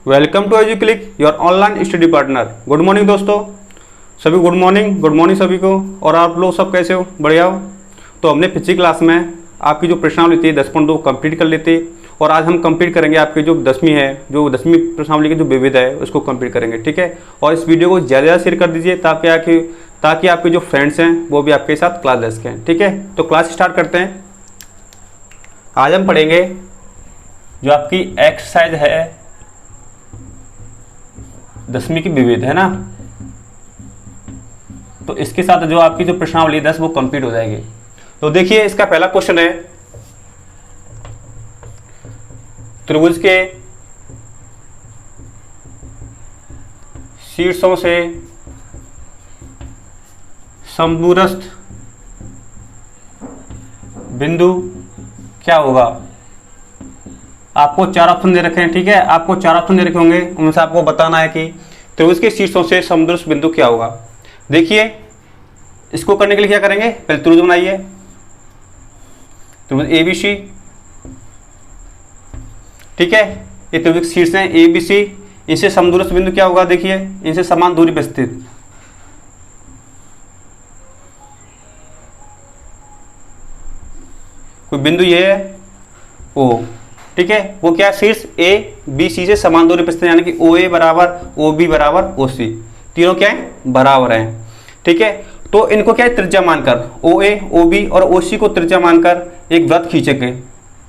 Welcome to EduClick your online study partner. Good morning दोस्तों, सभी good morning सभी को। और आप लोग सब कैसे हो? बढ़िया हो? तो हमने पिछली क्लास में आपकी जो प्रश्नावली थी 10.2 कंप्लीट कर लेते और आज हम कंप्लीट करेंगे आपकी जो 10वीं है, जो 10वीं प्रश्नावली की जो विविध है उसको कंप्लीट करेंगे। ठीक है, और इस वीडियो को ज़्यादा शेयर कर दीजिए ताकि आपके जो फ्रेंड्स हैं वो भी आपके साथ क्लास ले सकें। ठीक है, तो क्लास स्टार्ट करते हैं। आज हम पढ़ेंगे जो आपकी एक्सरसाइज है 10वीं की विविध है ना, तो इसके साथ जो आपकी जो प्रश्नावली 10 वो कंप्लीट हो जाएगी। तो देखिए इसका पहला क्वेश्चन है, त्रिभुज के शीर्षों से समदूरस्थ बिंदु क्या होगा। आपको 4 ऑप्शन दे रखे हैं। ठीक है, आपको 4 ऑप्शन दे रखे होंगे, उनमें से आपको बताना है कि त्रिभुज के शीर्षों से समदूरस्थ बिंदु क्या होगा। देखिए इसको करने के लिए क्या करेंगे, पहले त्रिभुज बनाइए, त्रिभुज ABC। ठीक है, ये त्रिभुज के शीर्ष हैं ABC, इनसे समदूरस्थ बिंदु क्या होगा। देखिए इनसे समान दूरी पर स्थित कोई बिंदु ये है O। ठीक है, वो क्या है, शीर्ष ABC से समान दूरी पर स्थित, यानी कि OA बराबर OB बराबर OC, तीनों क्या है, बराबर हैं। ठीक है, तो इनको क्या है, त्रिज्या मानकर OA OB और OC को त्रिज्या मानकर एक वृत्त खींचेंगे।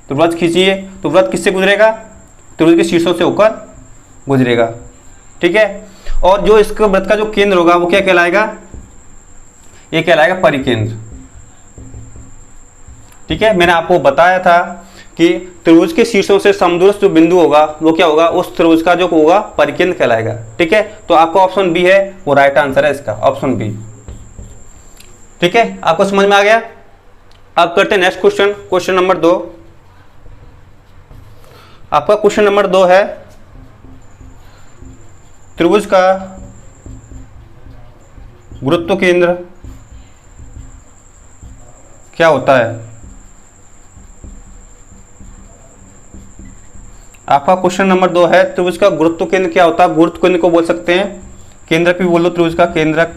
तो वृत्त खींचिए, तो वृत्त किससे गुजरेगा, त्रिभुज के शीर्षों से होकर गुजरेगा। ठीक है, और जो इसका वृत्त का जो केंद्र होगा वो क्या कहलाएगा, ये कहलाएगा परिकेंद्र। ठीक है, मैंने आपको बताया था कि त्रिभुज के शीर्षों से समदूरस्थ जो बिंदु होगा वो क्या होगा, उस त्रिभुज का जो होगा परिकेंद्र कहलाएगा। ठीक है, तो आपका ऑप्शन बी है वो राइट आंसर है इसका, ऑप्शन बी। ठीक है, आपको समझ में आ गया। अब करते हैं नेक्स्ट क्वेश्चन, क्वेश्चन नंबर 2। आपका क्वेश्चन नंबर 2 है, त्रिभुज का गुरुत्व केंद्र क्या होता है। आपका क्वेश्चन नंबर 2 है, त्रिभुज का गुरुत्व केंद्र क्या होता है। गुरुत्व केंद्र को बोल सकते हैं, केंद्रक भी बोल लो, त्रिभुज का केंद्रक।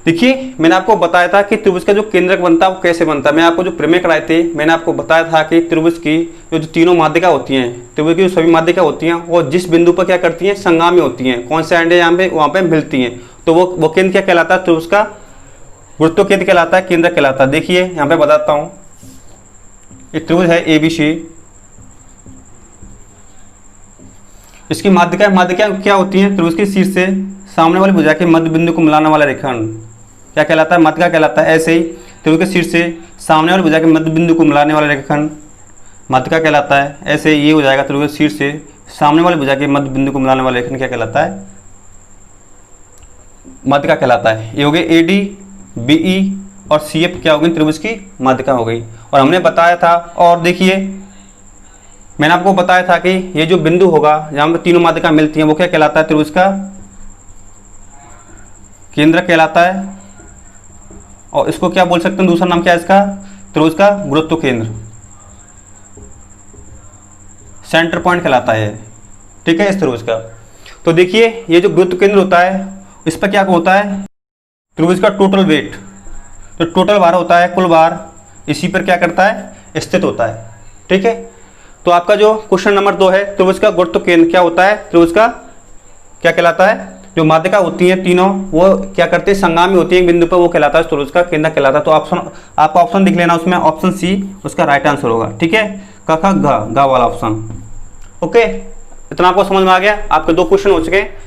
देखिए मैंने आपको बताया था कि त्रिभुज का जो केंद्रक बनता है वो कैसे बनता है। मैं आपको जो प्रमेय कराए थे मैंने आपको बताया था कि त्रिभुज की जो तीनों माध्यिका होती हैं, त्रिभुज की जो सभी माध्यिका होती हैं वो जिस बिंदु पर क्या करती हैं, संगामी होती हैं। कौन से एंड है यहाँ पे, वहाँ पे मिलती हैं, तो वो केंद्र क्या कहलाता है, त्रिभुज का गुरुत्व केंद्र कहलाता है, केंद्रक कहलाता है। देखिए यहाँ पे बताता हूँ, ये त्रिभुज है ABC, इसकी माध्यिका क्या होती है, त्रिभुज के शीर्ष से सामने वाली भुजा के मध्य बिंदु को मिलाने वाला रेखाखंड क्या कहलाता है, माध्यिका कहलाता है। ऐसे ही त्रिभुज के शीर्ष से सामने वाली भुजा के मध्य बिंदु को मिलाने वाला रेखाखंड माध्यिका कहलाता है। ऐसे ये हो जाएगा, त्रिभुज के शीर्ष से सामने वाली भुजा के मध्य बिंदु को मिलाने वाला रेखाखंड क्या कहलाता है, माध्यिका कहलाता है। ये हो गए AD BE और CF क्या हो गई, त्रिभुज की माध्यिका हो गई। और हमने बताया था, और देखिए मैंने आपको बताया था कि ये जो बिंदु होगा जहाँ पर तीनों माध्यिका मिलती हैं वो क्या कहलाता है, त्रिभुज का केंद्र कहलाता है। और इसको क्या बोल सकते हैं, दूसरा नाम क्या है इसका, त्रिभुज का गुरुत्व केंद्र, सेंटर पॉइंट कहलाता है। ठीक है, इस त्रिभुज का। तो देखिए ये जो गुरुत्व केंद्र होता है इस पर क्या होता है, त्रिभुज का टोटल वेट, तो टोटल भार होता है, कुल भार इसी पर क्या करता है, स्थित होता है। ठीक है, तो आपका जो क्वेश्चन नंबर 2 है, त्रिभुज का गुरुत्व केंद्र क्या होता है, त्रिभुज का क्या कहलाता है, जो माध्यिका होती हैं तीनों वो क्या करते हैं, संगामी होती है एक बिंदु पर, वो कहलाता है त्रिभुज का केंद्र कहलाता है। तो ऑप्शन आपका ऑप्शन लिख लेना, उसमें ऑप्शन C उसका राइट आंसर होगा। ठीक है, क ख ग वाला ऑप्शन। ओके, इतना आपको समझ में आ गया। आपके 2 क्वेश्चन हो चुके हैं।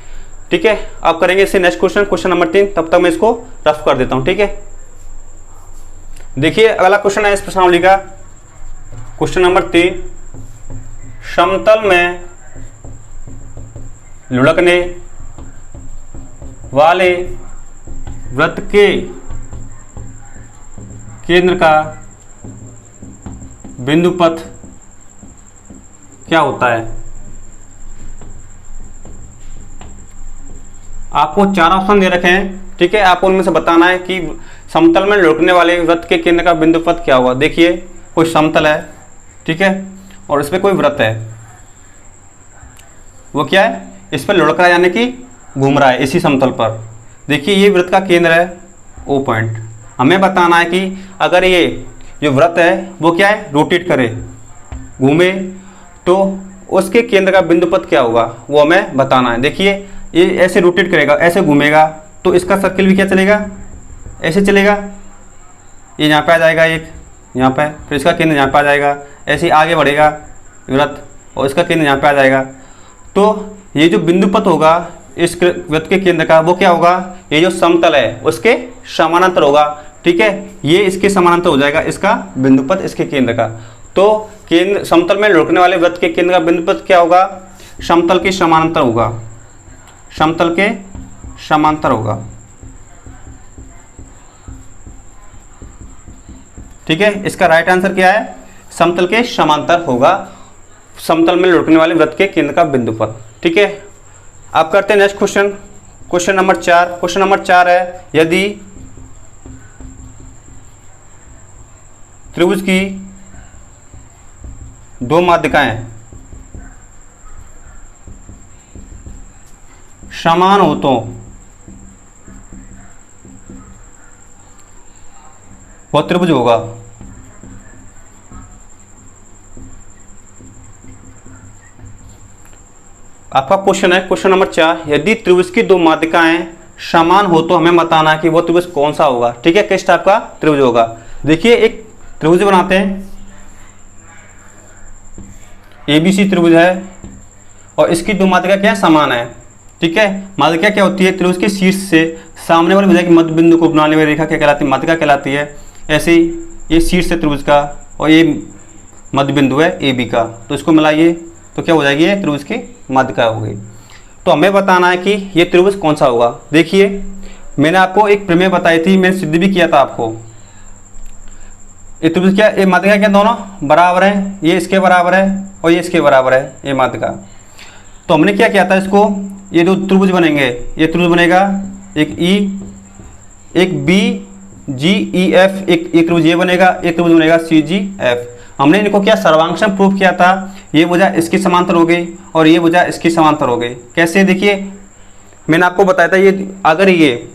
ठीक है, अब करेंगे इससे नेक्स्ट क्वेश्चन, क्वेश्चन नंबर 3। तब तक मैं इसको रफ कर देता हूँ। ठीक है, देखिए अगला क्वेश्चन है इस प्रश्नावली का, क्वेश्चन नंबर 3। समतल में लुढ़कने वाले वृत्त के केंद्र का बिंदु पथ क्या होता है। आपको 4 ऑप्शन दे रखे हैं। ठीक है, आपको उनमें से बताना है कि समतल में लुढ़कने वाले वृत्त के केंद्र का बिंदु पथ क्या होगा। देखिए कोई समतल है, ठीक है, और इसमें कोई वृत्त है, वो क्या है, इस पर लुढ़क रहा है, यानी कि घूम रहा है इसी समतल पर। देखिए ये वृत्त का केंद्र है O पॉइंट। हमें बताना है कि अगर ये जो वृत्त है वो क्या है, रोटेट करे, घूमे, तो उसके केंद्र का बिंदु पथ क्या होगा वो हमें बताना है। देखिए ये ऐसे रोटेट करेगा, ऐसे घूमेगा, तो इसका सर्किल भी क्या चलेगा, ऐसे चलेगा। ये यहाँ पे आ जाएगा एक, यहाँ पे, फिर इसका केंद्र यहाँ पे आ जाएगा, ऐसे आगे बढ़ेगा वृत्त और इसका केंद्र यहाँ पे आ जाएगा। तो ये जो बिंदु पथ होगा इस वृत्त के केंद्र का वो क्या होगा, ये जो समतल है उसके समानांतर होगा। ठीक है, ये इसके समानांतर हो जाएगा, इसका बिंदु पथ इसके केंद्र का। तो केंद्र समतल में लुढ़कने वाले वृत्त के केंद्र का बिंदु पथ क्या होगा, समतल के समानांतर होगा, समतल के समांतर होगा। ठीक है, इसका राइट आंसर क्या है, समतल के समांतर होगा, समतल में लुढ़कने वाले वृत्त के केंद्र का बिंदु पथ। ठीक है, आप करते हैं next question, question number 4। Question number 4 है, यदि त्रिभुज की दो माध्यिकाएं समान हो तो वह त्रिभुज होगा। आपका क्वेश्चन है क्वेश्चन नंबर 4, यदि त्रिभुज की दो माध्यिकाएं समान हो तो हमें बताना है कि वो त्रिभुज कौन सा होगा। ठीक है, किस टाइप का त्रिभुज होगा। देखिए एक त्रिभुज बनाते हैं, ABC त्रिभुज है और इसकी दो माध्यिका क्या है, समान है। ठीक है, माध्यिका क्या होती है, त्रिभुज के शीर्ष से सामने वाली भुजा की मध्य बिंदु को बनाने वाली रेखा क्या कहलाती है, माध्यिका कहलाती है। ऐसे ही ये शीर्ष है त्रिभुज का और ये मध्य बिंदु है AB का, तो इसको मिलाइए तो क्या हो जाएगी, ये त्रिभुज की माध्यिका हो गई। तो हमें बताना है कि ये त्रिभुज कौन सा होगा। देखिए मैंने आपको एक प्रमेय बताई थी, मैंने सिद्ध भी किया था आपको। ये त्रिभुज क्या, ये माध्यिका क्या, दोनों बराबर है, ये इसके बराबर है और ये इसके बराबर है, ये माध्यिका। तो हमने क्या किया था, इसको ये दो त्रिभुज बनेंगे, ये त्रिभुज बनेगा एक E एक BGEF, एक त्रिभुज ये बनेगा, एक त्रिभुज बनेगा CGF। हमने इनको क्या सर्वांक्षण प्रूफ किया था, ये भुजा इसकी समांतर हो गई और ये भुजा इसकी समांतर हो गई। कैसे, देखिए मैंने आपको बताया था, ये अगर ये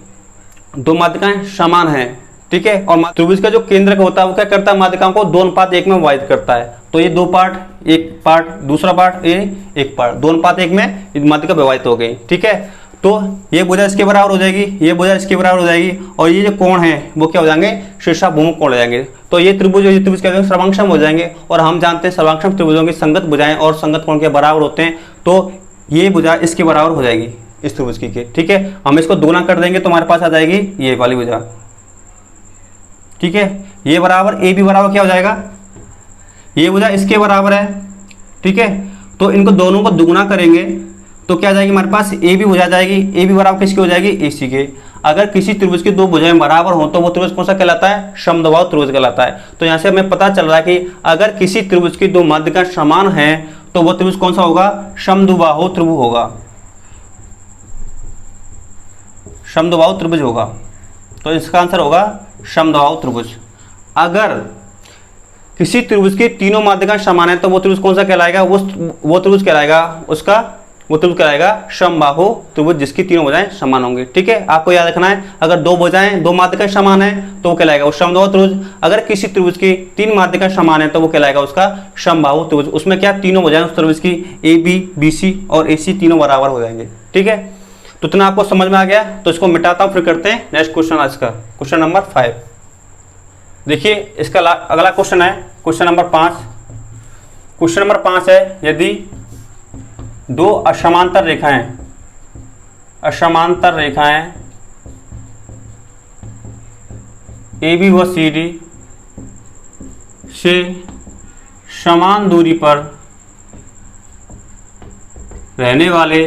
दो माध्यिकाएं समान हैं, ठीक है, और त्रिभुज का जो केंद्र होता है वो क्या करता है, माध्यिकाओं को 2:1 में विभाजित करता है। तो ये 2 पार्ट, एक पार्ट दूसरा पार्ट, ये एक पार्ट, 2:1 में माध्यिका विभाजित हो गई। ठीक है, तो ये भुजा इसके बराबर हो जाएगी, ये भुजा इसके बराबर हो जाएगी और ये जो कोण है वो क्या हो जाएंगे, शीर्षाभिमुख कोण हो जाएंगे। तो ये त्रिभुज क्या हो, सर्वांक्षम हो जाएंगे। और हम जानते हैं सर्वांक्षम त्रिभुजों की संगत भुजाएं और संगत कोण के बराबर होते हैं, तो ये भुजा इसके बराबर हो जाएगी इस त्रिभुज की। ठीक है, हम इसको दोगुना कर देंगे तो हमारे पास आ जाएगी ये वाली भुजा। ठीक है, ये बराबर AB बराबर क्या हो जाएगा, ये भुजा इसके बराबर है। ठीक है, तो इनको दोनों को दुगुना करेंगे तो क्या जाएगी हमारे पास, AB भुजा जाएगी। AB बराबर किसकी हो जाएगी, AC के। अगर किसी त्रिभुज की दो भुजाएं बराबर हो तो वो त्रिभुज कौन सा कहलाता है, समद्विबाहु त्रिभुज कहलाता है। तो यहाँ से हमें पता चल रहा है कि अगर किसी त्रिभुज की दो माध्यिका समान है तो वो त्रिभुज कौन सा होगा, समद्विबाहु त्रिभुज होगा, समद्विबाहु त्रिभुज होगा। तो इसका आंसर होगा समद्विबाहु त्रिभुज। अगर किसी त्रिभुज की तीनों माध्यिकाएं समान है तो वो त्रिभुज कौन सा कहलाएगा, वो त्रिभुज कहलाएगा वो त्रिभुज कहलाएगा समबाहु त्रिभुज, जिसकी तीनों भुजाएं समान होंगी। ठीक है, आपको याद रखना है, अगर दो भुजाएं दो माध्यिकाएं समान है तो वो कहलाएगा वो समबाहु त्रिभुज। अगर किसी त्रिभुज की तीन माध्यिकाएं समान है तो वो कहलाएगा उसका समबाहु त्रिभुज। उसमें क्या, तीनों भुजाएं उस त्रिभुज की AB BC और AC तीनों बराबर हो जाएंगे। ठीक है, तो इतना आपको समझ में आ गया। तो इसको मिटाता हूं, फिर करते हैं नेक्स्ट क्वेश्चन आज का, क्वेश्चन नंबर 5। देखिए इसका अगला क्वेश्चन है क्वेश्चन नंबर 5। क्वेश्चन नंबर 5 है, यदि दो असमांतर रेखाएं AB व CD से समान दूरी पर रहने वाले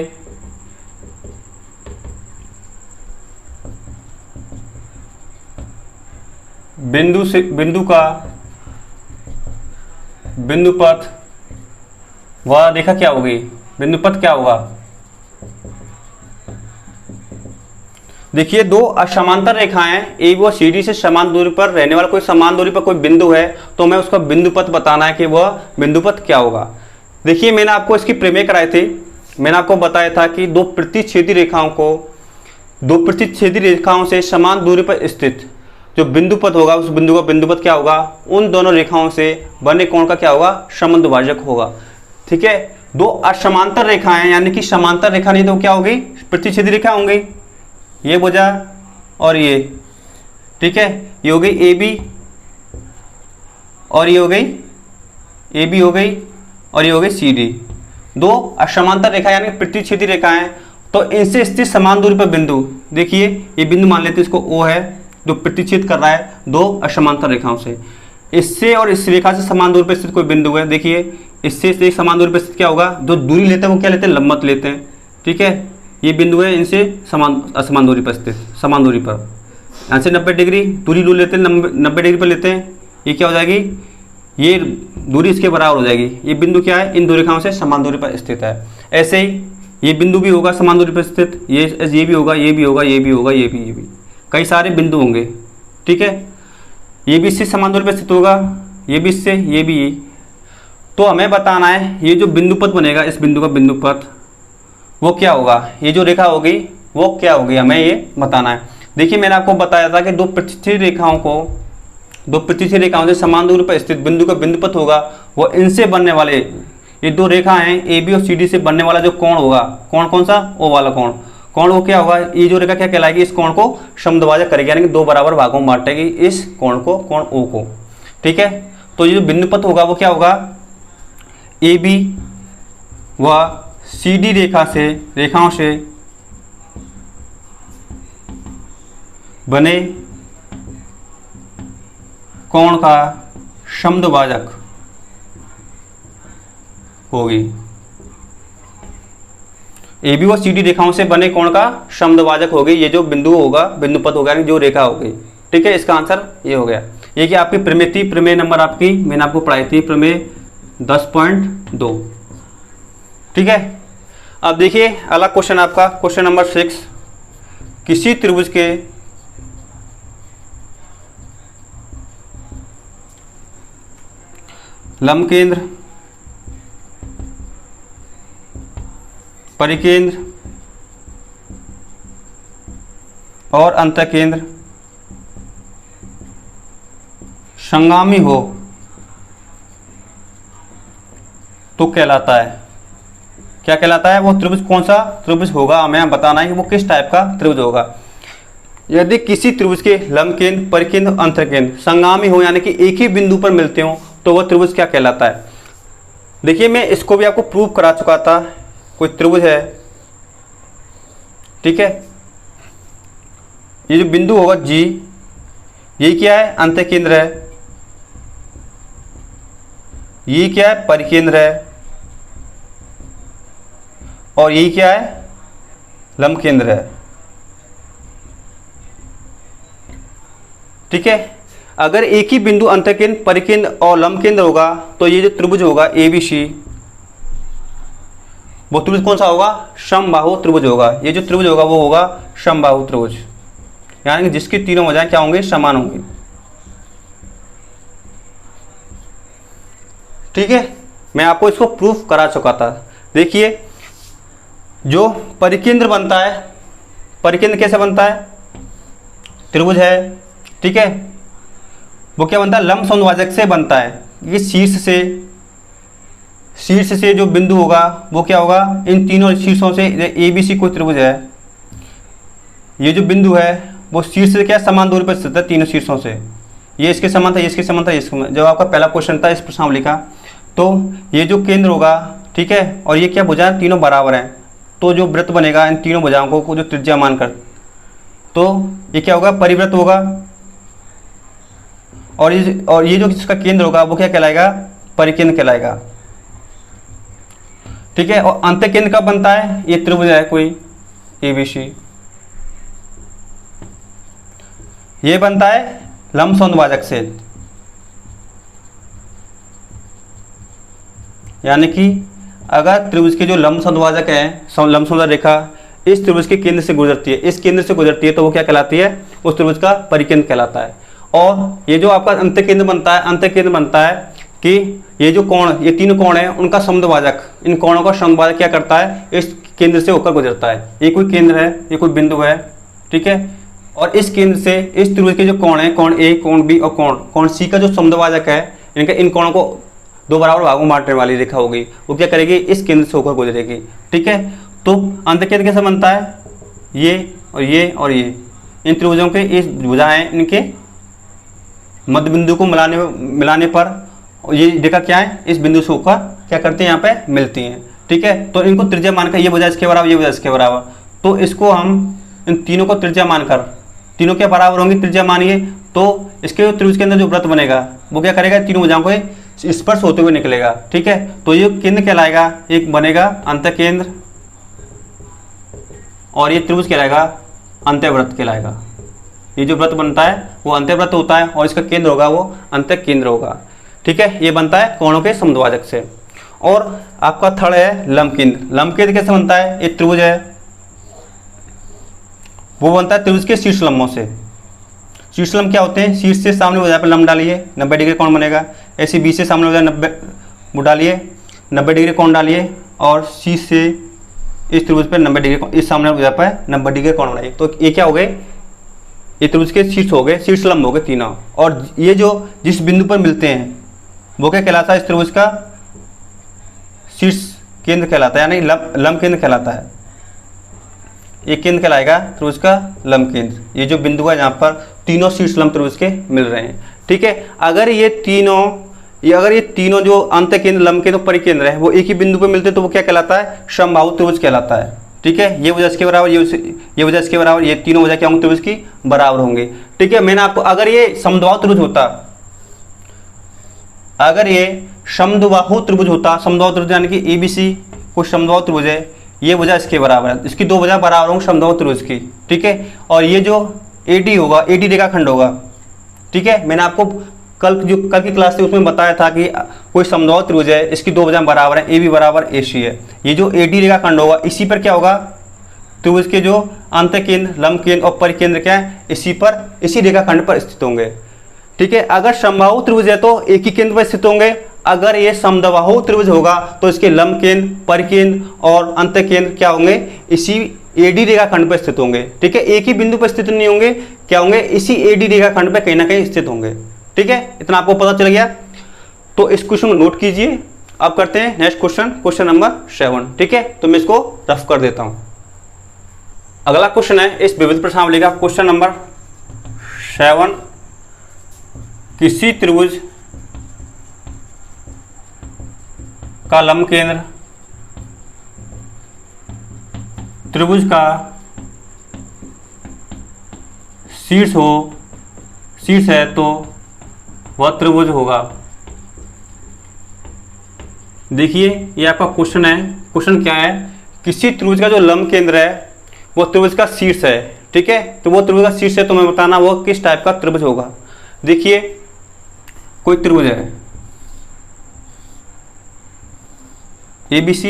बिंदु पथ वह रेखा क्या होगी, बिंदु पथ क्या होगा। देखिए दो असमांतर रेखाएं AB व CD से समान दूरी पर रहने वाला कोई समान दूरी पर कोई बिंदु है तो हमें उसका बिंदु पथ बताना है कि वह बिंदु पथ क्या होगा। देखिए मैंने आपको इसकी प्रमेय कराई थी, मैंने आपको बताया था कि दो प्रतिच्छेदी रेखाओं से समान दूरी पर स्थित जो बिंदुपथ होगा, उस बिंदु का बिंदुपथ क्या होगा, उन दोनों रेखाओं से बने कोण का क्या होगा, समद्विभाजक होगा। ठीक है, दो असमांतर रेखाएं यानी कि समांतर रेखा नहीं तो क्या होगी, प्रतिच्छेदी रेखा होंगी। ये भुजा और ये, ठीक है, ये हो गई ए बी और ये हो गई ए बी हो गई और ये हो गई सी डी। दो असमांतर रेखा यानी प्रतिच्छेदी रेखाएं, तो इनसे स्थित समान दूरी पर बिंदु, देखिए ये बिंदु मान लेते हैं, इसको ओ है जो प्रतिच्छेद कर रहा है दो असमांतर रेखाओं से। इससे और इस रेखा से समान दूरी पर स्थित कोई बिंदु है, देखिए इससे एक समान दूरी पर स्थित क्या होगा, जो दूरी लेते हैं वो क्या लेते हैं, लंबवत लेते हैं। ठीक है, ये बिंदु है, इनसे असमान दूरी पर स्थित, समान दूरी पर, यहाँ से 90 डिग्री दूरी लू लेते हैं, 90 डिग्री पर लेते हैं, ये क्या हो जाएगी, ये दूरी इसके बराबर हो जाएगी। ये बिंदु क्या है, इन दो रेखाओं से समान दूरी पर स्थित है। ऐसे ही ये बिंदु भी होगा समान दूरी पर स्थित, ये भी होगा, ये भी होगा, ये भी होगा, ये भी, कई सारे बिंदु होंगे। ठीक है, ये भी इससे समान दूरी पर स्थित होगा, ये भी इससे, ये भी। तो हमें बताना है ये जो बिंदुपथ बनेगा, इस बिंदु का बिंदुपथ वो क्या होगा, ये जो रेखा होगी वो क्या होगी, हमें ये बताना है। देखिए मैंने आपको बताया था कि दो प्रतिच्छेदी रेखाओं से समान दूरी पर स्थित बिंदु का बिंदुपथ होगा, वो इनसे बनने वाले, ये दो रेखा हैं ए बी और सी डी से बनने वाला जो कोण होगा, कोण कौन सा, ओ वाला कोण वो क्या होगा, ये जो रेखा क्या कहलाएगी, इस कोण को समद्विभाजक करेगी, यानी कि दो बराबर भागों में बांटेगी इस कोण को, कोण ओ को। ठीक है, तो ये जो बिंदुपथ होगा वो क्या होगा, ए बी व सी डी रेखाओं से बने कोण का समद्विभाजक होगी। ए बी व सी डी रेखाओं से बने कोण का समद्विभाजक होगी, ये जो बिंदु होगा, बिंदुपथ होगा, जो रेखा होगी। ठीक है, इसका आंसर ये हो गया। ये कि आपकी प्रमेय नंबर आपकी मैंने आपको पढ़ाई थी, प्रमेय 10.2। ठीक है, अब देखिए अगला क्वेश्चन आपका, क्वेश्चन नंबर 6। किसी त्रिभुज के लंबकेंद्र, परिकेंद्र और अंतःकेंद्र संगामी हो तो कहलाता है, क्या कहलाता है, वो त्रिभुज कौन सा त्रिभुज होगा, हमें बताना है कि वो किस टाइप का त्रिभुज होगा। यदि किसी त्रिभुज के लंबकेंद्र, परिकेंद्र, अंतःकेंद्र संगामी हो यानी कि एक ही बिंदु पर मिलते हो तो वह त्रिभुज क्या कहलाता है। देखिए मैं इसको भी आपको प्रूव करा चुका था, कोई त्रिभुज है, ठीक है, ये जो बिंदु होगा जी, ये क्या है, अंतःकेंद्र है, ये क्या है, परिकेंद्र है, और ये क्या है, लंबकेंद्र है। ठीक है, अगर एक ही बिंदु अंतःकेंद्र, परिकेंद्र और लंबकेंद्र होगा तो ये जो त्रिभुज होगा ABC, वो त्रिभुज कौन सा होगा, समबाहु त्रिभुज होगा। ये जो त्रिभुज होगा वो होगा समबाहु त्रिभुज, यानी कि जिसकी तीनों भुजाएं क्या होंगे, समान होंगी। ठीक है, मैं आपको इसको प्रूफ करा चुका था। देखिए जो परिकेंद्र बनता है, परिकेंद्र कैसे बनता है, त्रिभुज है, ठीक है, वो क्या बनता है, लंब समद्विभाजक से बनता है। ये शीर्ष से जो बिंदु होगा वो क्या होगा, इन तीनों शीर्षों से, ABC कोई त्रिभुज है, ये जो बिंदु है वो शीर्ष से क्या समान दूरी पर स्थित है, तीनों शीर्षों से, ये इसके समान था, ये इसके समान था, ये इसके, जब आपका पहला क्वेश्चन था इस प्रश्नावली का, तो ये जो केंद्र होगा, ठीक है, और ये क्या भुजाएं तीनों बराबर हैं, तो जो वृत्त बनेगा इन तीनों भुजाओं को जो त्रिज्या मानकर, तो ये क्या होगा, परिवृत्त होगा। और ये जो इसका केंद्र होगा वो क्या कहलाएगा, परिकेंद्र कहलाएगा। ठीक है, और अंतःकेंद्र कब बनता है, ये त्रिभुज है कोई ABC, ये बनता है लंब समद्विभाजक से, यानी कि अगर त्रिभुज के जो लंब समद्विभाजक है, लंब समद्विभाजक रेखा इस त्रिभुज के केंद्र से गुजरती है, इस केंद्र से गुजरती है, तो वो क्या कहलाती है, उस त्रिभुज का परिकेंद्र कहलाता है। और ये जो आपका अंतःकेंद्र बनता है, अंतःकेंद्र बनता है कि ये जो कोण, ये तीन कोण है उनका समद्विभाजक, इन कोणों का समद्विभाजक क्या करता है, इस केंद्र से होकर गुजरता है। ये कोई केंद्र है, ये कोई बिंदु है, ठीक है, और इस केंद्र से इस त्रिभुज के जो कोण है, कोण ए, कोण बी और कोण सी का जो समद्विभाजक है, इनके इन कोणों को दो बराबर भागों में बांटने वाली रेखा होगी, वो क्या करेगी, इस केंद्र से होकर गुजरेगी, ठीक है। तो अंतकेंद्र कैसे बनता है, ये और ये और ये, इन त्रिभुजों के इस भुजाएं, इनके मध्य बिंदु को मिलाने पर ये रेखा क्या है, इस बिंदु से होकर क्या करती है, यहाँ पे मिलती हैं, ठीक है। तो इनको त्रिज्या मानकर, ये भुजा इसके बराबर, ये भुजा इसके बराबर, तो इसको हम इन तीनों को त्रिज्या मानकर, तीनों के बराबर होंगी त्रिज्या मानिए, तो इसके त्रिभुज के अंदर जो वृत्त बनेगा वो क्या करेगा, तीनों भुजाओं को स्पर्श होते हुए निकलेगा, ठीक है। तो ये केंद्र कहलाएगा, एक बनेगा अंतकेंद्र, और ये त्रिभुज कहलाएगा अंतःवृत्त कहलाएगा। ये जो वृत्त बनता है वो अंतःवृत्त होता है, और इसका केंद्र होगा वो अंतःकेंद्र होगा, ठीक है। ये बनता है कोणों के समद्विभाजक से। और आपका थर्ड है लंबकेंद्र। लंबकेंद्र कैसे बनता है, एक त्रिभुज है, वो बनता है त्रिभुज के शीर्ष लंबों से। शीर्ष लंब क्या होते हैं, शीर्ष से सामने भुजा पर लंब डालिए, 90 डिग्री कोण बनेगा। ऐसे बी से सामने भुजा 90 वो डालिए, 90 डिग्री कोण डालिए, और सी से इस त्रिभुज पर 90 डिग्री, इस सामने भुजा पर 90 डिग्री कोण बनाइए। तो ये क्या हो गए, ये त्रिभुज के शीर्ष हो गए, शीर्ष लंब हो गए तीनों। और ये जो जिस बिंदु पर मिलते हैं वो क्या कहलाता है, इस त्रिभुज का शीर्ष केंद्र कहलाता है, यानी लंब केंद्र कहलाता है। ये केंद्र कहलाएगा त्रिभुज का लंब केंद्र। ये जो बिंदु है जहाँ पर तीनों शीर्ष लंब त्रिभुज के मिल रहे हैं, ठीक है। अगर ये तीनों जो अंत केंद्र, लंब केंद्र, परिकेंद्र है, वो एक ही बिंदु पर मिलते हैं तो वो क्या कहलाता है, समबाहु त्रिभुज कहलाता है, ठीक है। ये भुजा इसके बराबर, ये भुजा इसके बराबर, ये तीनों भुजा क्या होंगे, त्रिभुज की बराबर होंगे, ठीक है। मैंने आपको, अगर ये समद्विबाहु त्रिभुज होता, अगर ये समद्विबाहु त्रिभुज होता, समद्विबाहु त्रिभुज यानी कि ABC कोई समद्विबाहु त्रिभुज है, ये भुजा इसके बराबर है, इसकी दो भुजा बराबर होंगे समद्विबाहु त्रिभुज की, ठीक है। और ये जो AD होगा, AD रेखाखंड होगा, ठीक है। मैंने आपको कल की क्लास थी उसमें बताया था कि कोई समद्विबाहु त्रिभुज है, इसकी दो भुजाएं बराबर है, AB बराबर AC है। ये जो AD रेखाखंड होगा, इसी पर क्या होगा, त्रिभुज के जो अंतकेंद्र, लंब केंद्र और परिकेंद्र क्या है, इसी रेखाखंड पर स्थित होंगे, ठीक है। अगर समबाहु त्रिभुज है तो एक ही केंद्र पर स्थित होंगे, अगर ये समद्विबाहु त्रिभुज होगा तो इसके लंब केंद्र, परिकेंद्र और अंतकेंद्र क्या होंगे, इसी AD रेखाखंड पर स्थित होंगे, ठीक है। एक ही बिंदु पर स्थित नहीं होंगे, क्या होंगे, इसी AD रेखाखंड पर कहीं ना कहीं स्थित होंगे, ठीक है। इतना आपको पता चल गया। तो इस क्वेश्चन को नोट कीजिए। अब करते हैं नेक्स्ट क्वेश्चन, क्वेश्चन नंबर 7, ठीक है। तो मैं इसको रफ कर देता हूं। अगला क्वेश्चन है इस विविध प्रश्नावली का क्वेश्चन नंबर 7। किसी त्रिभुज का लंब केंद्र त्रिभुज का शीर्ष है तो वह त्रिभुज होगा। देखिए ये आपका क्वेश्चन है। क्वेश्चन क्या है, किसी त्रिभुज का जो लंब केंद्र है वो त्रिभुज का शीर्ष है, ठीक है। तो वो त्रिभुज का शीर्ष है तो मैं बताना वो किस टाइप का त्रिभुज होगा। देखिए कोई त्रिभुज है ABC,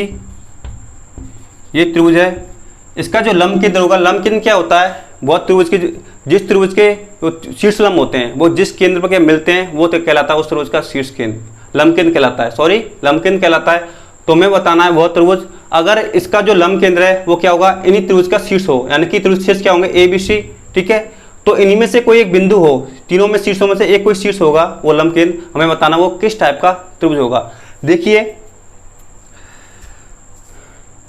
ये त्रिभुज है, इसका जो लंब केंद्र होगा, लंब केंद्र क्या होता है, वो त्रिभुज के जिस त्रिभुज के शीर्ष लंब होते हैं, वो जिस केंद्र पर मिलते हैं वो तो कहलाता है उस त्रिभुज का शीर्ष केंद्र, लंब केंद्र कहलाता है, लंब केंद्र कहलाता है। तो मैं बताना है वह त्रिभुज, अगर इसका जो लंब केंद्र है वो क्या होगा, इन्हीं त्रिभुज का शीर्ष हो, यानी कि त्रिभुज शीर्ष क्या होंगे, ABC, ठीक है। तो इन्हीं में से कोई एक बिंदु हो, तीनों में शीर्षों में से एक कोई शीर्ष होगा, वो लंब केंद्र, हमें बताना वो किस टाइप का त्रिभुज होगा। देखिए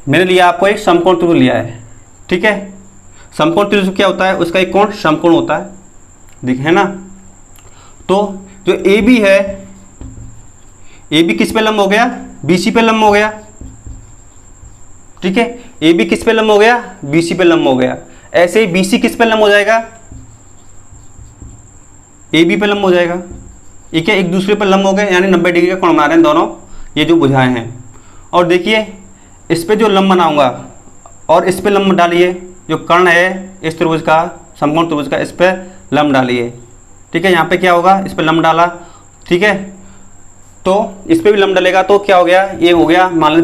मैंने लिया आपको एक समकोण त्रिभुज लिया है, ठीक है। समकोण त्रिभुज क्या होता है, उसका एक कोण समकोण होता है, दिखे है ना। तो जो AB है, AB किस पे लंब हो गया, BC पे लंब हो गया, ठीक है। AB किस पे लंब हो गया, BC पे लंब हो गया। ऐसे ही BC किस पे लंब हो जाएगा, AB पे लंब हो जाएगा। ये क्या एक दूसरे पर लंब हो गए, यानी 90 डिग्री का कोण बना रहे हैं दोनों ये जो भुजाएं हैं। और देखिए इस पे जो लंब बनाऊंगा और इस पे लंब डालिए, जो कर्ण है इस त्रिभुज का, समकोण त्रिभुज का, इस पे लंब डालिए, ठीक है। यहाँ पे क्या होगा, इस पे लंब डाला, ठीक है। तो इस पे भी लंब डलेगा तो क्या हो गया, ये हो गया मान लो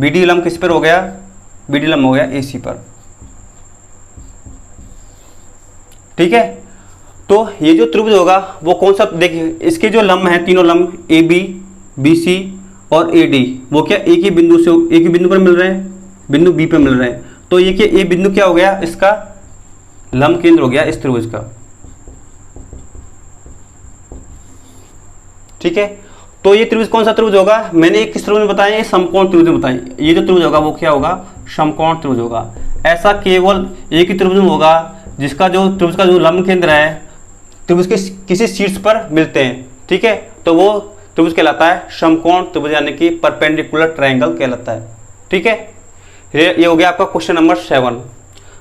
BD लंब किस पर हो गया, BD लंब हो गया AC पर, ठीक है। तो ये जो त्रिभुज होगा वो कौन सा, देखिए इसके जो लंब हैं तीनों लंब AB बी सी और ए डी वो क्या एक ही बिंदु पर मिल रहे हैं, बिंदु बी पे मिल रहे हैं। तो ये बिंदु क्या हो गया, इसका लंब केंद्र हो गया इस त्रिभुज का। ठीक है, तो ये त्रिभुज कौन सा त्रिभुज होगा, मैंने एक किस त्रिभुज में बताया, ये समकोण त्रिभुज में बताया। ये जो त्रिभुज होगा वो क्या होगा, समकोण त्रिभुज होगा। ऐसा केवल एक ही त्रिभुज में होगा जिसका जो त्रिभुज का जो लंब केंद्र है त्रिभुज के किसी शीर्ष पर मिलते हैं। ठीक है, तो वो त्रिभुज कहलाता है समकोण त्रिभुज, यानी कि परपेंडिकुलर ट्रायंगल कहलाता है। ठीक है, ये हो गया आपका क्वेश्चन नंबर 7।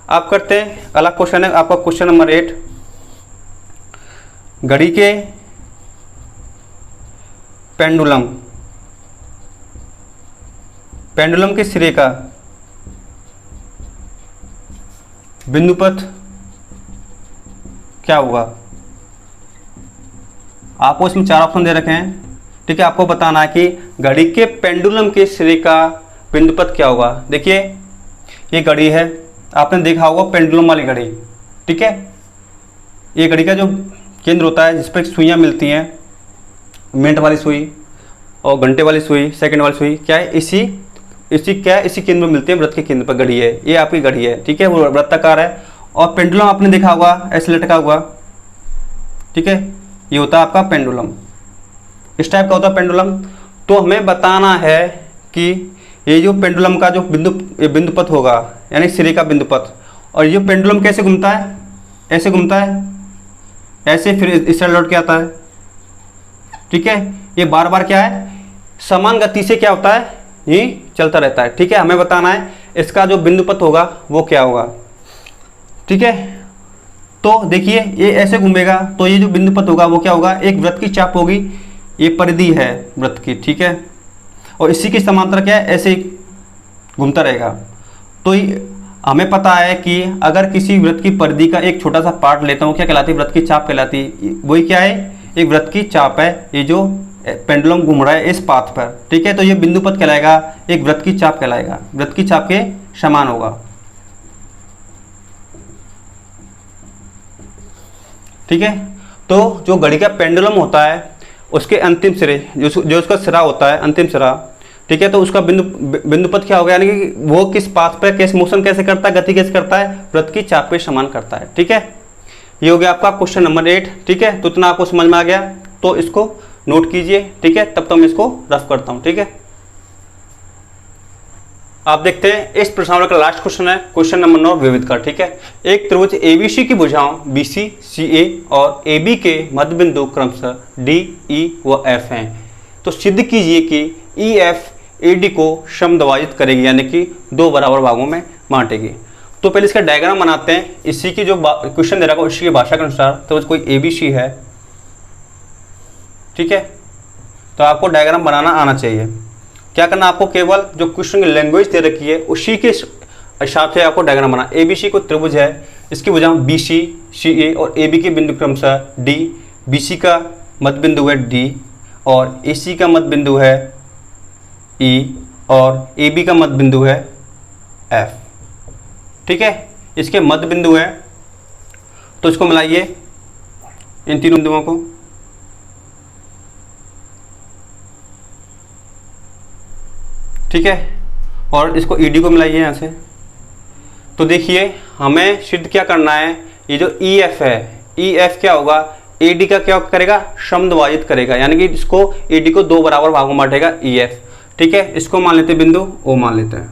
आप करते हैं अगला क्वेश्चन है आपका क्वेश्चन नंबर 8। घड़ी के पेंडुलम के सिरे का बिंदुपथ क्या होगा। आपको इसमें 4 ऑप्शन दे रखे हैं। ठीक है, आपको बताना है कि घड़ी के पेंडुलम के सिरे का बिंदुपथ क्या होगा। देखिए ये घड़ी है, आपने देखा होगा पेंडुलम वाली घड़ी। ठीक है, ये घड़ी का जो केंद्र होता है जिस पर सुइयाँ मिलती हैं, मिनट वाली सुई और घंटे वाली सुई, सेकंड वाली सुई, क्या है इसी केंद्र में मिलती है। वृत्त के केंद्र पर घड़ी है, ये आपकी घड़ी है। ठीक है, वो वृत्ताकार है। और पेंडुलम आपने देखा होगा ऐसे लटका हुआ। ठीक है, ये होता है आपका पेंडुलम, इस टाइप का होता है पेंडुलम। तो हमें बताना है कि ये जो पेंडुलम का जो बिंदुपथ होगा, यानी सिरे का बिंदुपथ, और ये पेंडुलम कैसे घूमता है, ऐसे घूमता है, ऐसे फिर इस साइड लौट के आता है। ठीक है, ये बार बार क्या है, समान गति से क्या होता है, ये चलता रहता है। ठीक है, हमें बताना है इसका जो बिंदुपथ होगा वो क्या होगा। ठीक है, तो देखिए ये ऐसे घूमेगा, तो ये जो बिंदुपथ होगा वो क्या होगा, एक वृत्त की चाप होगी, ये परिधि है वृत्त की। ठीक है, और इसी के समांतर क्या है, ऐसे ही घूमता रहेगा। तो हमें पता है कि अगर किसी वृत्त की परिधि का एक छोटा सा पार्ट लेता हूँ, क्या कहलाती है, वृत्त की चाप कहलाती है। वही क्या है, एक वृत्त की चाप है, ये जो पेंडुलम घूम रहा है इस पाथ पर। ठीक है, तो ये बिंदुपथ कहलाएगा, एक वृत्त की चाप कहलाएगा, वृत्त की चाप के समान होगा। ठीक है, तो जो घड़ी का पेंडुलम होता है उसके अंतिम सिरे जो उसका सिरा होता है, अंतिम सिरा, ठीक है, तो उसका बिंदुपथ क्या होगा, यानी कि वो किस पाथ पर कैसे मोशन कैसे करता है, गति कैसे करता है, वृत्त की चाप के समान करता है। ठीक है, ये हो गया आपका क्वेश्चन नंबर 8। ठीक है, तो इतना आपको समझ में आ गया, तो इसको नोट कीजिए। ठीक है, तब तो मैं इसको रफ करता हूं। ठीक है, आप देखते हैं इस प्रश्नावली का लास्ट क्वेश्चन है क्वेश्चन नंबर 9 विविध का। ठीक है, एक त्रिभुज एबीसी की भुजाओं बीसी, सीए और एबी के मध्य बिंदु क्रमशः डी, ई व एफ हैं। तो सिद्ध कीजिए कि ई एफ एडी को समद्विभाजित करेगी, यानी कि 2 बराबर भागों में बांटेगी। तो पहले इसका डायग्राम बनाते हैं। इसी की जो क्वेश्चन दे रखा है उसी की भाषा के अनुसार, तो कोई एबीसी है। ठीक है, तो आपको डायग्राम बनाना आना चाहिए। क्या करना, आपको केवल जो क्वेश्चन की लैंग्वेज दे रखी है उसी के हिसाब से आपको डायग्राम बनाना। एबीसी को त्रिभुज है, इसकी भुजाएं बीसी, सीए और एबी के बिंदु क्रमशः डी, बीसी का मध्य बिंदु है डी और एसी का मध्य बिंदु है ई और एबी का मध्य बिंदु है एफ। ठीक है, इसके मध्य बिंदु है, तो इसको मिलाइए इन तीनों बिंदुओं को। ठीक है, और इसको ईडी को मिलाइए यहाँ से। तो देखिए हमें सिद्ध क्या करना है, ये जो ई एफ है, ई एफ क्या होगा, एडी का क्या करेगा, समद्विभाजित करेगा, यानी कि इसको एडी को 2 बराबर भागों में बांटेगा ई एफ। ठीक है, इसको मान लेते हैं बिंदु ओ मान लेते हैं।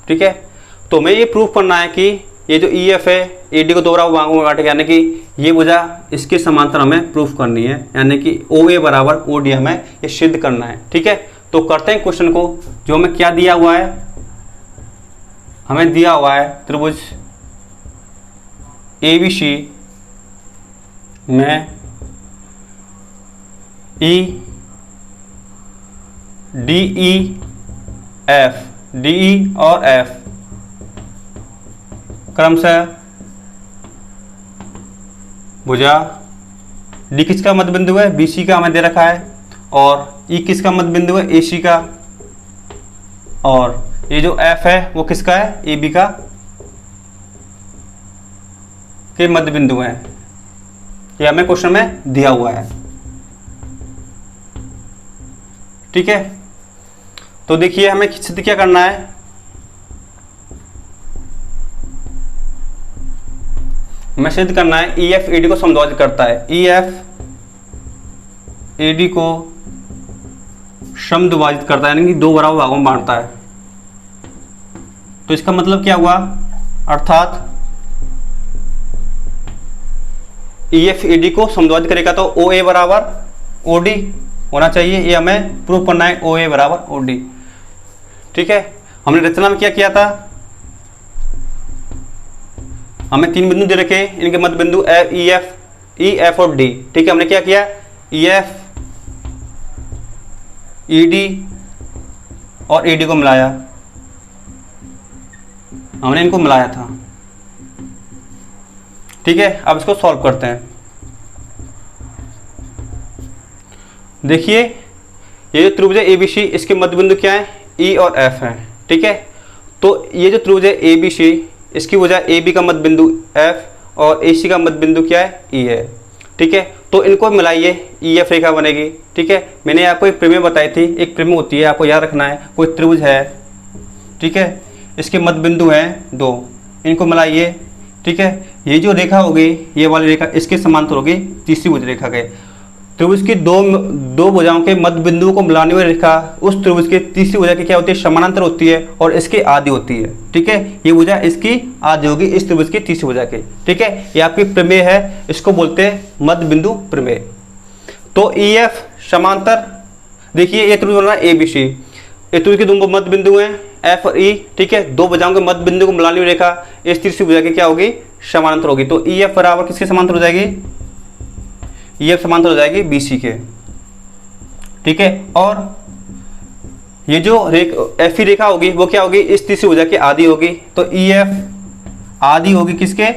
ठीक है, तो हमें ये प्रूफ करना है कि ये जो ई एफ है एडी को 2 बराबर भागों में बांटेगा, यानी कि ये भुजा इसके समांतर हमें प्रूफ करनी है, यानी कि ओ ए बराबर ओ डी हमें ये सिद्ध करना है। ठीक है, तो करते हैं क्वेश्चन को। जो हमें क्या दिया हुआ है, हमें दिया हुआ है त्रिभुज एबीसी में E D E F, D E और एफ क्रमशः भुजा डी किसका मध्य बिंदु है, बीसी का हमें दे रखा है, और ई किसका मध्य बिंदु है, एसी का, और ये जो एफ है वो किसका है, एबी का के मध्य बिंदु है। ये हमें क्वेश्चन में दिया हुआ है। ठीक है। तो देखिए हमें सिद्ध क्या करना है, हमें सिद्ध करना है EF AD को समद्विभाजित करता है, EF AD को समद्विभाजित करता है, यानी कि दो बराबर भागों में बांटता है। तो इसका मतलब क्या हुआ, अर्थात EF AD को समद्विभाजित करेगा तो OA बराबर OD होना चाहिए, ये हमें प्रूव करना है, OA बराबर OD। ठीक है, हमने रचना में क्या किया था, हमें तीन बिंदु दे रखे, इनके मध्य बिंदु EF और D। ठीक है, हमने क्या किया, EF ED और AD को मिलाया, हमने इनको मिलाया था। ठीक है, अब इसको सॉल्व करते हैं। देखिए ये जो त्रिभुज है ABC, इसके मध्य बिंदु क्या है, E और F है। ठीक है, तो ये जो त्रिभुज है ABC, इसकी वजह AB का मध्य बिंदु F और AC का मध्य बिंदु क्या है, E है। ठीक है, तो इनको मिलाइए, EF रेखा बनेगी। ठीक है, मैंने आपको एक प्रमेय बताई थी, एक प्रमेय होती है, आपको याद रखना है। कोई त्रिभुज है, ठीक है, इसके मध्य बिंदु हैं 2, इनको मिलाइए। ठीक है, ये जो रेखा होगी, ये वाली रेखा इसके समांतर होगी तीसरी भुज रेखा के। त्रिभुज की दो भुजाओं के मध्य बिंदुओं को मिलाने वाली रेखा उस त्रिभुज के तीसरी भुजा की क्या होती है, समानांतर होती है और इसके आदि होती है। ठीक है, ये भुजा इसकी आदि होगी इस त्रिभुज की तीसरी भुजा के। ठीक है, ये आपकी प्रमेय है, इसको बोलते हैं मध्य बिंदु प्रमेय। तो EF समांतर, देखिए ये त्रिभुज बना ABC, ये त्रिभुज के दो मध्य बिंदु हैं F और E। ठीक है, दो भुजाओं के मध्य बिंदु को मिलाने वाली रेखा इस तीसरी भुजा की क्या होगी, समानांतर होगी। तो EF बराबर किसके समांतर हो जाएगी, EF समांतर हो जाएगी BC के। ठीक है, और ये जो FE रेखा होगी वो क्या होगी, इस तीसरी भुजा की आदि होगी। तो EF आदि होगी किसके,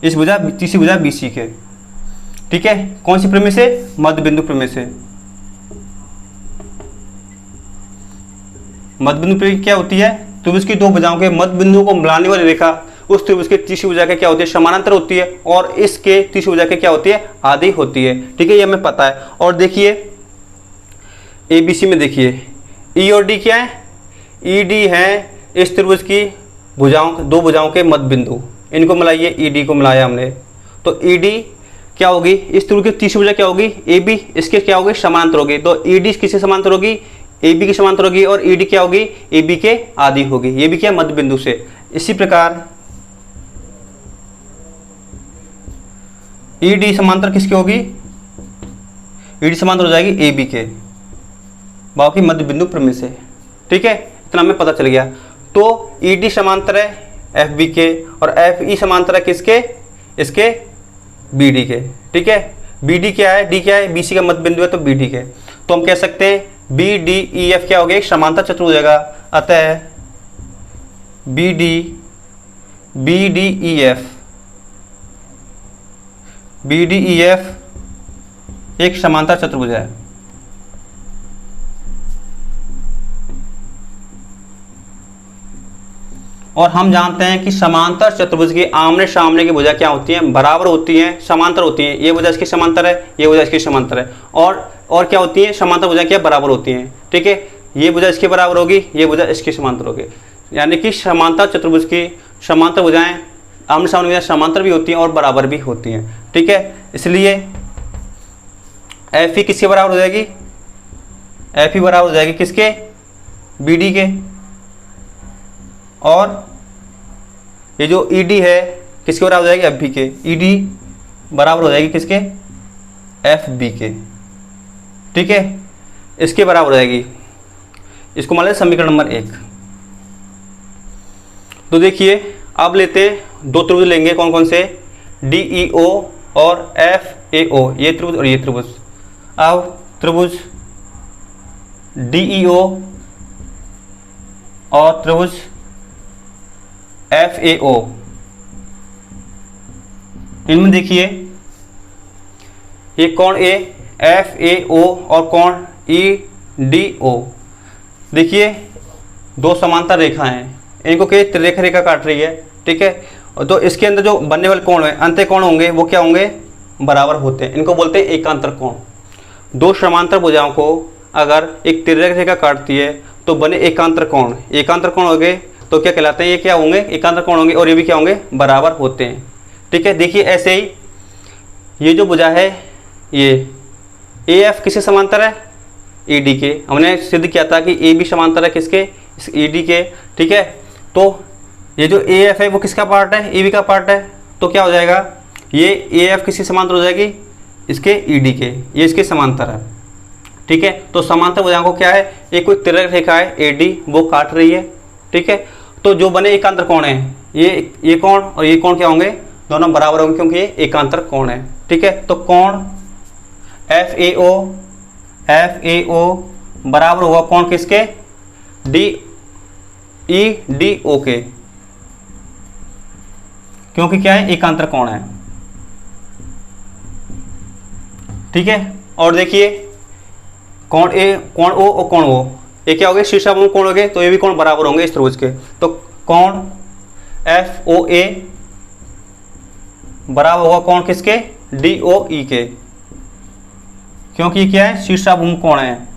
इस भुजा तीसरी भुजा BC के। ठीक है, कौन सी प्रमेय से, मध्य बिंदु प्रमेय से। मध्य बिंदु प्रमेय क्या होती है, त्रिभुज की दो भुजाओं के मध्य बिंदुओं को मिलाने वाली रेखा उस त्रिभुज के तीसरी भुजा के क्या होती है, समानांतर होती है और इसके तीसरी भुजा के क्या होती है, आदि होती है। ठीक है, ये हमें पता है। और देखिए ABC में देखिए E और D क्या है, ED है इस त्रिभुज की दो भुजाओं के मध्य बिंदु, इनको मिलाइए, ED को मिलाया हमने। तो ED क्या होगी, इस त्रिभुज की तीसरी भुजा क्या होगी, AB, इसके क्या होगी, समांतर होगी। तो ED किससे समांतर होगी, AB की समांतर होगी और ED क्या होगी, AB के आदि होगी। ये भी क्या, मध्य बिंदु से। इसी प्रकार ED समांतर किसकी होगी, ED समांतर हो जाएगी AB के, बाकी मध्य बिंदु प्रमेय से। ठीक है, इतना हमें पता चल गया। तो ED समांतर है FB के और FE समांतर है किसके, इसके BD के। ठीक है, BD क्या है, D क्या है, BC का मध्य बिंदु है, तो BD के। तो हम कह सकते हैं BDEF क्या हो गया, एक समांतर चतुर्भुज हो जाएगा। अतः BDEF एक समांतर चतुर्भुज है। और हम जानते हैं कि समांतर चतुर्भुज की आमने सामने की भुजा क्या होती हैं, बराबर होती हैं, समांतर होती हैं। ये भुजा इसकी समांतर है, ये भुजा इसकी समांतर है। और क्या होती है, समांतर भुजा क्या बराबर होती हैं। ठीक है, ये भुजा इसके बराबर होगी, ये भुजा इसकी समांतर होगी। यानी कि समांतर चतुर्भुज की समांतर भुजाएं आमने सामने भुजाएं समांतर भी होती हैं और बराबर भी होती हैं। ठीक है, इसलिए FE किसके बराबर हो जाएगी, FE बराबर हो जाएगी किसके, BD के। और ये जो ED है किसके बराबर हो जाएगी, FB के। ED बराबर हो जाएगी किसके, FB के। ठीक है, इसके बराबर हो जाएगी, इसको मान लें समीकरण नंबर 1। तो देखिए अब लेते हैं दो त्रिभुज लेंगे, कौन कौन से, DEO और FAO, ये त्रिभुज और ये त्रिभुज। अब त्रिभुज DEO और त्रिभुज FAO, इनमें देखिए ये कोण A FAO और कोण EDO, देखिए दो समांतर रेखा हैं, इनको के त्रिरेखा रेखा काट रही है। ठीक है, तो इसके अंदर जो बनने वाले कोण है, अंत्य कोण होंगे, वो क्या होंगे, बराबर होते हैं। इनको बोलते हैं एकांतर कोण। दो समांतर भुजाओं को अगर एक तिर्यक रेखा काटती है तो बने एकांतर कोण, एकांतर कोण हो गए तो क्या कहलाते हैं, ये क्या होंगे, एकांतर कोण होंगे, और ये भी क्या होंगे, बराबर होते हैं। ठीक है, देखिए ऐसे ही ये जो भुजा है ये ए एफ किसके समांतर है, ए डी के। हमने सिद्ध किया था कि ए बी समांतर है किसके, इस ए डी के। ठीक है, तो ये जो ए एफ है वो किसका पार्ट है, ए बी का पार्ट है, तो क्या हो जाएगा, ये ए एफ किसकी समांतर हो जाएगी, इसके ई डी के, ये इसके समांतर है। ठीक है, तो समांतर भुजाओं को क्या है, एक कोई तिर्यक रेखा है ए डी वो काट रही है। ठीक है, तो जो बने एकांतर कोण है, ये कोण और ये कोण क्या होंगे, दोनों बराबर होंगे क्योंकि ये एकांतर कोण है। ठीक है, तो कोण एफ ए ओ बराबर होगा कोण किसके, डी ई डी ओ के, क्योंकि क्या है, एकांतर कोण है। ठीक है, और देखिए कोण ए, कोण ओ और कोण ओ, ये क्या हो गए, शीर्षाभिमुख कोण हो गए, तो ये भी कोण बराबर होंगे इस त्रिभुज के। तो कोण एफ ओ ए बराबर होगा कोण किसके, डी ओ ई के, क्योंकि क्या है, शीर्षाभिमुख कोण है।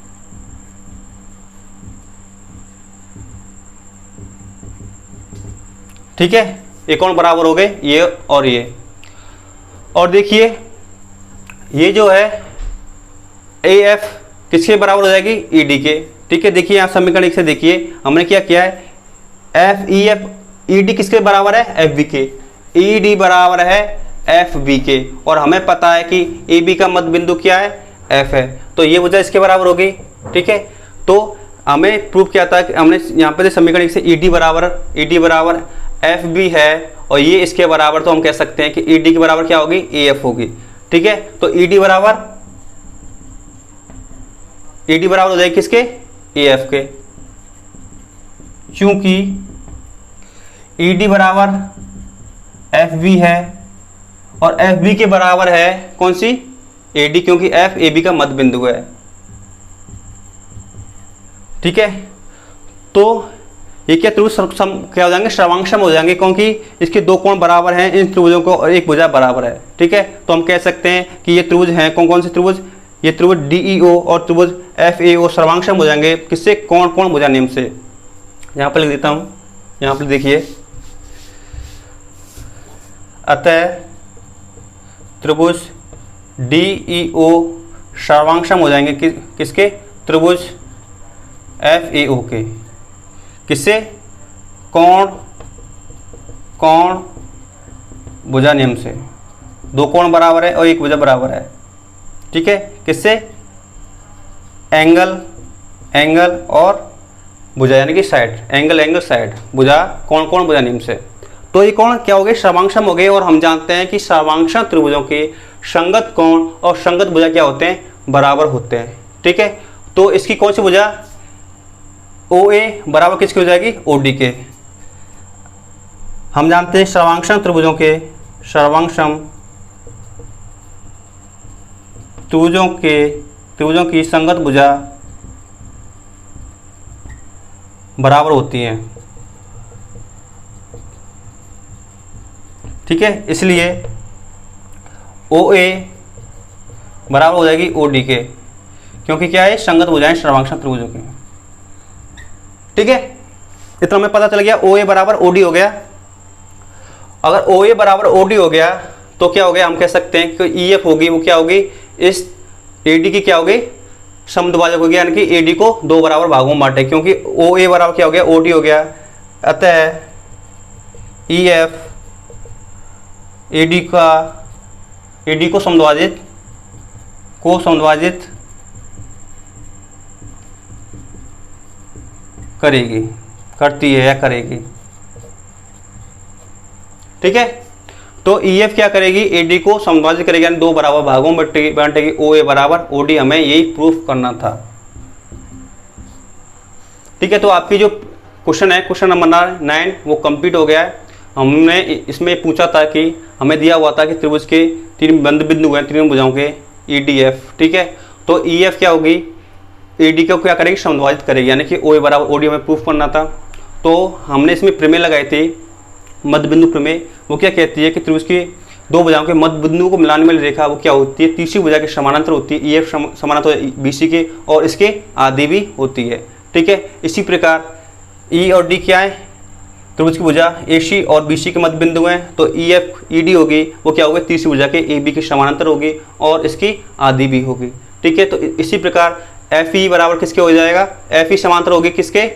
ठीक है, ये कोण बराबर हो गए ये और ये। और देखिए ये जो है ए एफ किसके बराबर हो जाएगी, ई डी के। ठीक है, देखिए आप समीकरण एक से देखिए हमने क्या किया है, F E F, E D किसके बराबर है, एफ बी के, ई डी बराबर है एफ बी के, और हमें पता है कि ए बी का मध्य बिंदु क्या है, एफ है, तो ये वजह इसके बराबर होगी। ठीक है, तो हमें प्रूव किया था कि हमने यहाँ पे समीकरण एक से ई डी बराबर एफ बी है और ये इसके बराबर, तो हम कह सकते हैं कि ई डी के बराबर क्या होगी, ए एफ होगी। ठीक है, तो ई डी बराबर हो जाएगी किसके, ए एफ के, क्योंकि ई डी बराबर एफ बी है और एफ बी के बराबर है कौन सी, ए डी, क्योंकि एफ ए बी का मध्य बिंदु है। ठीक है, तो ये क्या त्रिभुज क्या हो जाएंगे, श्रवांशम हो जाएंगे, क्योंकि इसके दो कोण बराबर हैं इन त्रिभुजों को और एक भुजा बराबर है। ठीक है, तो हम कह सकते हैं कि ये त्रिभुज हैं, कौन कौन से त्रिभुज, ये त्रिभुज डीईओ और त्रिभुज एफएओ सर्वांगसम हो जाएंगे किससे, कोण कोण भुजा नियम से। यहाँ पर लिख देता हूँ, यहाँ पर देखिए, अतः त्रिभुज डीईओ सर्वांगसम हो जाएंगे किसके, त्रिभुज एफएओ के, किससे, कोण कोण भुजा नियम से। दो कोण बराबर है और एक भुजा बराबर है। ठीक है, किससे, एंगल और भुजा यानी कि साइड, एंगल साइड, भुजा कोण कोण भुजा नियम से। तो ये कोण क्या हो गए, सर्वांगसम हो गए, और हम जानते हैं कि सर्वांगसम त्रिभुजों के संगत कोण और संगत भुजा क्या होते हैं, बराबर होते हैं। ठीक है, तो इसकी कौन सी भुजा, ओ ए बराबर किसकी हो जाएगी, ओ डी के। हम जानते हैं सर्वांगसम त्रिभुजों की संगत भुजा बराबर होती हैं। ठीक है, इसलिए ओ ए बराबर हो जाएगी ओ डी के, क्योंकि क्या है, संगत भुजाएं सर्वांगसम त्रिभुजों की। ठीक है, इतना हमें पता चल गया, ओ ए बराबर ओ डी हो गया। अगर ओ ए बराबर ओ डी हो गया तो क्या हो गया, हम कह सकते हैं कि ई एफ होगी वो क्या होगी, इस ए डी की क्या होगी, समद्विभाजक होगी, यानी कि ए डी को दो बराबर भागों में बांटे, क्योंकि ओ ए बराबर क्या हो गया, ओ डी हो गया। अतः ई एफ ए डी को समद्विभाजित करती है या करेगी। ठीक है, तो ई एफ क्या करेगी, ए डी को समद्विभाजित करेगी, यानी दो बराबर भागों में बांटेगी, ओ ए बराबर ओ डी, हमें यही प्रूफ करना था। ठीक है, तो आपकी जो क्वेश्चन है, क्वेश्चन नंबर 9 वो कंप्लीट हो गया है। हमने इसमें पूछा था कि हमें दिया हुआ था कि त्रिभुज के तीन बंद बिंदु हैं, तीनों भुजाओं के, ई डी एफ। ठीक है, तो ई एफ क्या होगी, ए डी को क्या करेगी, समद्विभाजित करेगी, यानी कि ओ ए बराबर ओ डी हमें प्रूफ करना था। तो हमने इसमें प्रमेय लगाई थी, मध्य बिंदु प्रमेय। वो क्या कहती है कि त्रिभुज की दो भुजाओं के मध्य बिंदुओं को मिलाने वाली रेखा वो क्या होती है, तीसरी भुजा के समानांतर होती है। EF समानांतर BC के और इसके आधी भी होती है। ठीक है, इसी प्रकार E और D क्या है, त्रिभुज की भुजा AC और BC के मध्य बिंदु हैं, तो EF ED होगी वो क्या होगी, तीसरी भुजा के AB के समानांतर होगी और इसकी आधी भी होगी। ठीक है, तो इसी प्रकार FE बराबर किसके हो जाएगा, FE समांतर होगी किसके,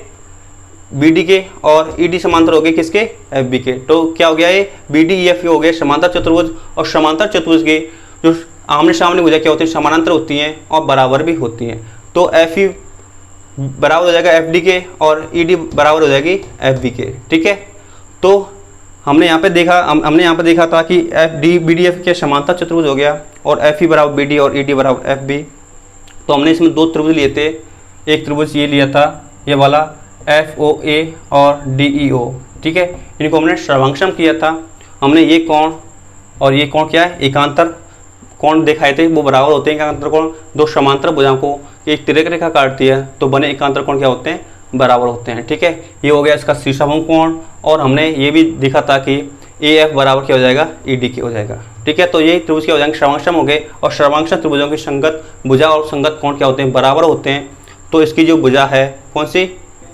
BD के, और ED समांतर होगी किसके, FB के। तो क्या हो गया, ये BD EF हो गए समांतर चतुर्भुज, और समांतर चतुर्भुज के जो आमने सामने भुजा क्या होती है, समानांतर होती हैं और बराबर भी होती हैं। तो FE बराबर हो जाएगा FD के और ED बराबर हो जाएगी FB के। ठीक है, तो हमने यहाँ पे देखा था कि FD BDF के समांतर चतुर्भुज हो गया और FE बराबर BD और ED बराबर FB। तो हमने इसमें दो त्रिभुज लिए थे, एक त्रिभुज ये लिया था ये वाला FOA और DEO। ठीक है, इनको हमने सर्वांगसम किया था। हमने ये कोण और ये कोण क्या है, एकांतर कोण दिखाए थे, वो बराबर होते हैं। एकांतर कोण दो समांतर भुजाओं को एक तिर्यक रेखा काटती है तो बने एकांतर कोण क्या होते हैं, बराबर होते हैं। ठीक है, ये हो गया इसका शीर्षाभुज कोण। और हमने ये भी देखा था कि AF बराबर क्या हो जाएगा, ED के हो जाएगा। ठीक है, तो ये त्रिभुज क्या हो जाएंगे, सर्वांगसम हो गए। और सर्वांगसम त्रिभुजों की संगत भुजा और संगत कोण क्या होते हैं, बराबर होते हैं। तो इसकी जो भुजा है कौन सी,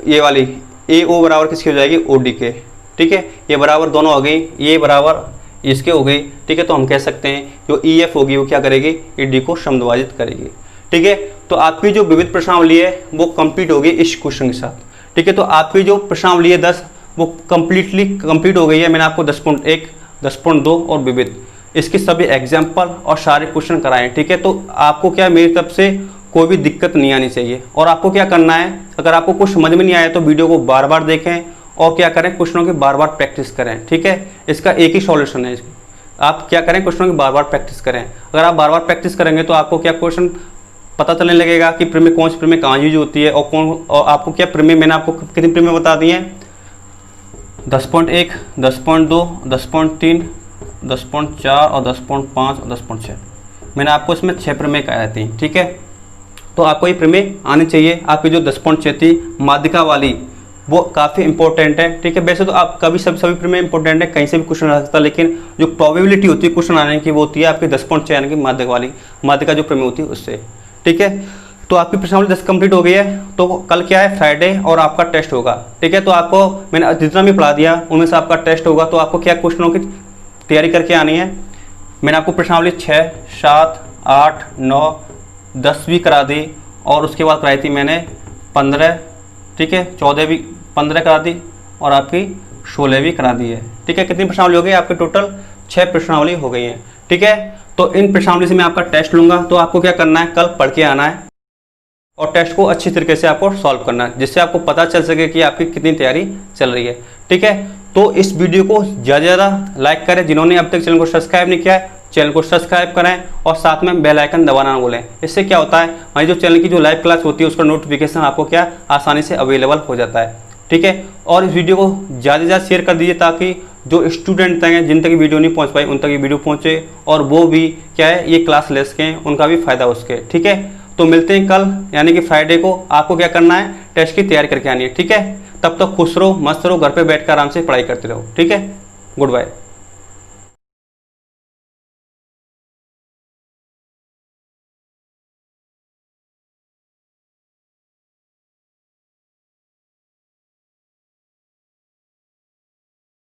ये वाली AO बराबर किसकी हो जाएगी, OD के। ठीक है, ये बराबर दोनों हो गई, ये बराबर इसके हो गई। ठीक है, तो हम कह सकते हैं जो EF होगी वो क्या करेगी, ED को समद्विभाजित करेगी। ठीक है, तो आपकी जो विविध प्रश्नावली है वो कंप्लीट होगी इस क्वेश्चन के साथ। ठीक है, तो आपकी जो प्रश्नावली है 10 वो कंप्लीट हो गई है। मैंने आपको 10.1, 10.2 और विविध इसके सभी एग्जाम्पल और सारे क्वेश्चन कराए। ठीक है, तो आपको क्या मेरी तरफ से कोई भी दिक्कत नहीं आनी चाहिए। और आपको क्या करना है, अगर आपको कुछ समझ में नहीं आया तो वीडियो को बार बार देखें और क्या करें, क्वेश्चनों की बार बार प्रैक्टिस करें। ठीक है, इसका एक ही सॉल्यूशन है, आप क्या करें, क्वेश्चनों की बार बार प्रैक्टिस करें। अगर आप बार बार प्रैक्टिस करेंगे तो आपको क्या क्वेश्चन पता चलने लगेगा कि प्रमेय कौन सी प्रमेय कहाँ यूज होती है और आपको क्या प्रमेय, मैंने आपको कितनी प्रमेय बता दी है, 10.1, 10.2, 10.3, 10.4 और 10.5 और 10.6। मैंने आपको इसमें 6 प्रमेय कराए थे। ठीक है, तो आपको ये प्रमेय आनी चाहिए। आपकी जो 10.6 थी माध्यिका वाली वो काफ़ी इंपॉर्टेंट है। ठीक है, वैसे तो आप कभी सभी प्रमेय इंपॉर्टेंट है, कहीं से भी क्वेश्चन आ सकता है, लेकिन जो प्रोबेबिलिटी होती है क्वेश्चन आने की वो होती है आपकी 10.6 यानी कि माध्यिका वाली, माध्यिका जो प्रमेय होती है उससे। ठीक है, तो आपकी प्रश्नावली 10 कंप्लीट हो गई है। तो कल क्या है, फ्राइडे, और आपका टेस्ट होगा। ठीक है, तो आपको मैंने जितना भी पढ़ा दिया उनमें से आपका टेस्ट होगा। तो आपको क्या क्वेश्चनों की तैयारी करके आनी है। मैंने आपको प्रश्नावली 6, 7, 8, 9, 10 भी करा दी और उसके बाद कराई थी मैंने 15। ठीक है, 14 भी 15 करा दी और आपकी 16 भी करा दी है। ठीक है, कितनी प्रश्नावली हो गई आपकी, टोटल 6 प्रश्नावली हो गई हैं। ठीक है, तो इन प्रश्नावली से मैं आपका टेस्ट लूंगा। तो आपको क्या करना है, कल पढ़ के आना है और टेस्ट को अच्छी तरीके से आपको सॉल्व करना है, जिससे आपको पता चल सके कि आपकी कितनी तैयारी चल रही है। ठीक है, तो इस वीडियो को ज़्यादा से ज़्यादा लाइक करें। जिन्होंने अब तक चैनल को सब्सक्राइब नहीं किया है, चैनल को सब्सक्राइब करें और साथ में बेल आइकन दबाना ना भूलें। इससे क्या होता है, हमारी जो चैनल की जो लाइव क्लास होती है उसका नोटिफिकेशन आपको क्या आसानी से अवेलेबल हो जाता है। ठीक है, और इस वीडियो को ज़्यादा से ज़्यादा शेयर कर दीजिए ताकि जो स्टूडेंट हैं जिन तक वीडियो नहीं पहुंच पाई उन तक ये वीडियो पहुंचे और वो भी क्या है ये क्लास ले सकें, उनका भी फायदा हो सके। ठीक है, तो मिलते हैं कल यानी कि फ्राइडे को। आपको क्या करना है, टेस्ट की तैयारी करके आनी है। ठीक है, तब तक खुश रहो, मस्त रहो, घर पे बैठकर आराम से पढ़ाई करते रहो। ठीक है, गुड बाय।